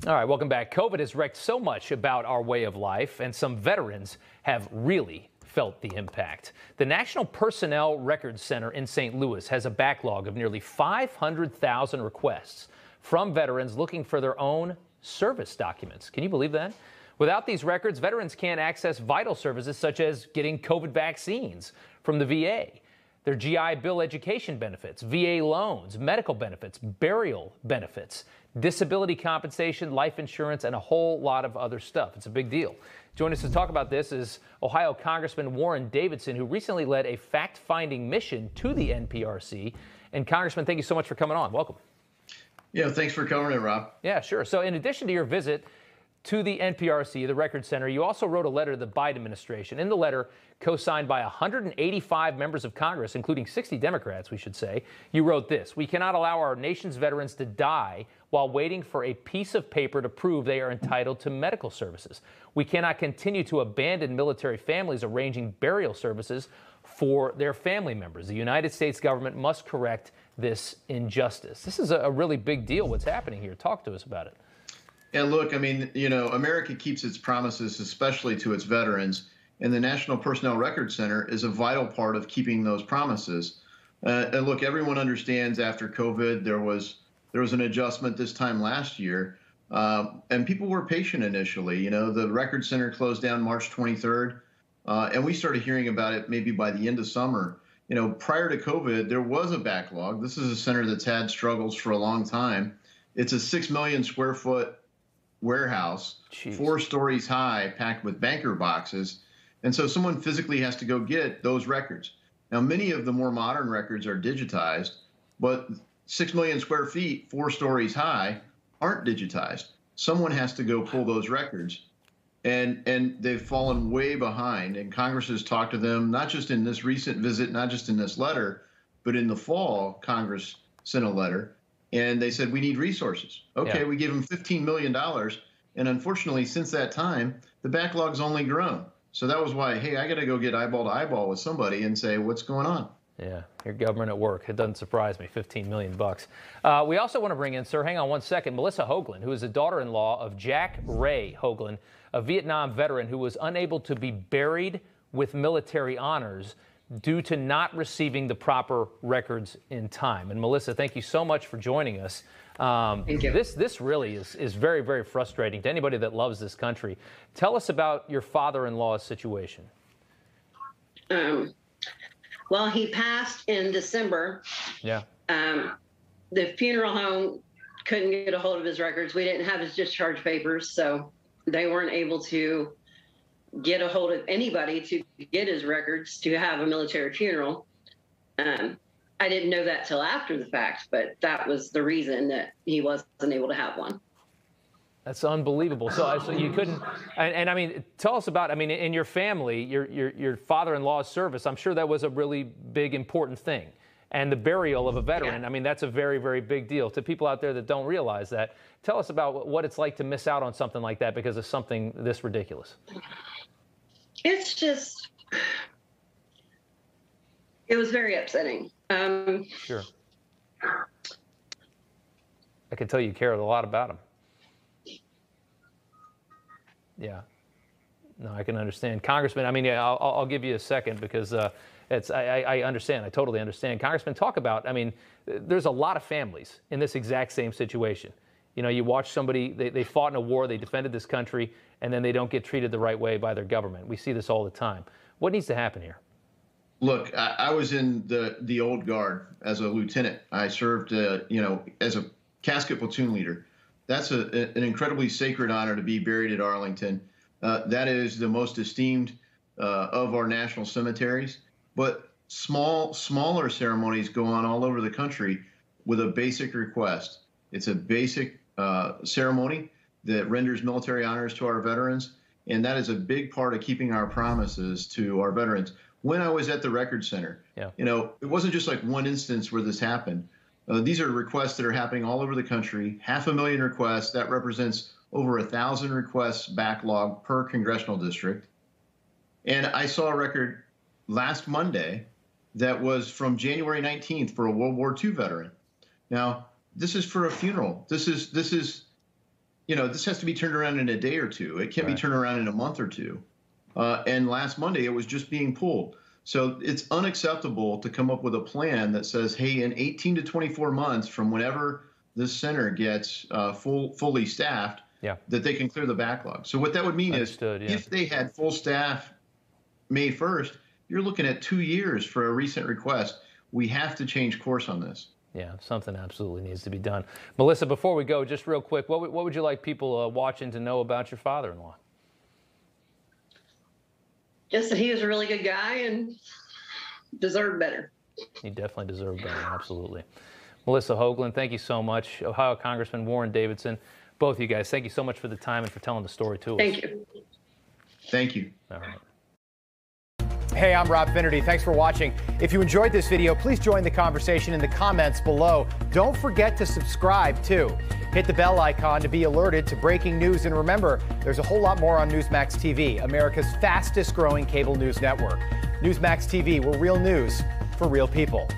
All right, welcome back. COVID has wrecked so much about our way of life, and some veterans have really felt the impact. The National Personnel Records Center in St. Louis has a backlog of nearly 500,000 requests from veterans looking for their own service documents. Can you believe that? Without these records, veterans can't access vital services such as getting COVID vaccines from the VA, their GI Bill education benefits, VA loans, medical benefits, burial benefits, disability compensation, life insurance, and a whole lot of other stuff. It's a big deal. Joining us to talk about this is Ohio Congressman Warren Davidson, who recently led a fact-finding mission to the NPRC. And Congressman, thank you so much for coming on. Welcome. Yeah, thanks for coming in, Rob. Yeah, sure. So in addition to your visit to the NPRC, the Record Center, you also wrote a letter to the Biden administration. In the letter, co-signed by 185 members of Congress, including 60 Democrats, we should say, you wrote this: "We cannot allow our nation's veterans to die while waiting for a piece of paper to prove they are entitled to medical services. We cannot continue to abandon military families arranging burial services for their family members. The United States government must correct this injustice." This is a really big deal, what's happening here. Talk to us about it. And look, I mean, America keeps its promises, especially to its veterans, and the National Personnel Records Center is a vital part of keeping those promises. And look, everyone understands after COVID there was an adjustment this time last year, and people were patient initially. The Record Center closed down March 23rd, and we started hearing about it maybe by the end of summer. Prior to COVID, there was a backlog. This is a center that's had struggles for a long time. It's a 6 million square foot warehouse, Jeez. 4 stories high, packed with banker boxes. And so someone physically has to go get those records. Now, many of the more modern records are digitized, but 6 million square feet, 4 stories high, aren't digitized. Someone has to go pull those records. And they've fallen way behind. And Congress has talked to them, not just in this recent visit, not just in this letter, but in the fall, Congress sent a letter. And they said, we need resources. Okay, Yeah. We gave them $15 million. And unfortunately, since that time, the backlog's only grown. So that was why, hey, I got to go get eyeball to eyeball with somebody and say, what's going on? Yeah, your government at work. It doesn't surprise me. 15 million bucks. We also want to bring in, sir, hang on one second, Melissa Hoaglan, who is the daughter-in-law of Jack Ray Hoaglan, a Vietnam veteran who was unable to be buried with military honors due to not receiving the proper records in time. And Melissa, thank you so much for joining us. Thank you. This really is very, very frustrating to anybody that loves this country. Tell us about your father-in-law's situation. Well, he passed in December. Yeah. The funeral home couldn't get a hold of his records. We didn't have his discharge papers, so they weren't able to get a hold of anybody to get his records to have a military funeral. I didn't know that till after the fact, but that was the reason that he wasn't able to have one. That's unbelievable. So you couldn't, and I mean, tell us about, I mean, in your family, your father-in-law's service, I'm sure that was a really big, important thing. And the burial of a veteran, Yeah. I mean, that's a very, very big deal to people out there that don't realize that. Tell us about what it's like to miss out on something like that because of something this ridiculous. It's just, it was very upsetting. Sure. I can tell you cared a lot about him. Yeah. No, I can understand. Congressman, I mean, yeah, I'll give you a second because I understand. I totally understand. Congressman, talk about, I mean, there's a lot of families in this exact same situation. You watch somebody, they fought in a war, they defended this country, and then they don't get treated the right way by their government. We see this all the time. What needs to happen here? Look, I was in the old guard as a lieutenant. I served, as a casket platoon leader. That's an incredibly sacred honor to be buried at Arlington. That is the most esteemed of our national cemeteries. But smaller ceremonies go on all over the country with a basic request. It's a basic ceremony that renders military honors to our veterans, and that is a big part of keeping our promises to our veterans. When I was at the Record Center, Yeah. It wasn't just like one instance where this happened. These are requests that are happening all over the country. 500,000 requests. That represents over 1,000 requests backlog per congressional district. And I saw a record last Monday that was from January 19th for a World War II veteran. Now, this is for a funeral. This is this has to be turned around in a day or two. It can't be turned around in a month or two. And last Monday, it was just being pulled. So it's unacceptable to come up with a plan that says, hey, in 18 to 24 months from whenever this center gets fully staffed, that they can clear the backlog. So what that would mean is if they had full staff May 1st, you're looking at 2 years for a recent request. We have to change course on this. Yeah, something absolutely needs to be done. Melissa, before we go, just real quick, what would you like people watching to know about your father-in-law? Just that he was a really good guy and deserved better. He definitely deserved better, absolutely. Melissa Hoaglan, thank you so much. Ohio Congressman Warren Davidson, both of you guys, thank you so much for the time and for telling the story to us. Thank you. Thank you. All right. Hey, I'm Rob Finnerty. Thanks for watching. If you enjoyed this video, please join the conversation in the comments below. Don't forget to subscribe, too. Hit the bell icon to be alerted to breaking news. And remember, there's a whole lot more on Newsmax TV, America's fastest growing cable news network. Newsmax TV, where real news for real people.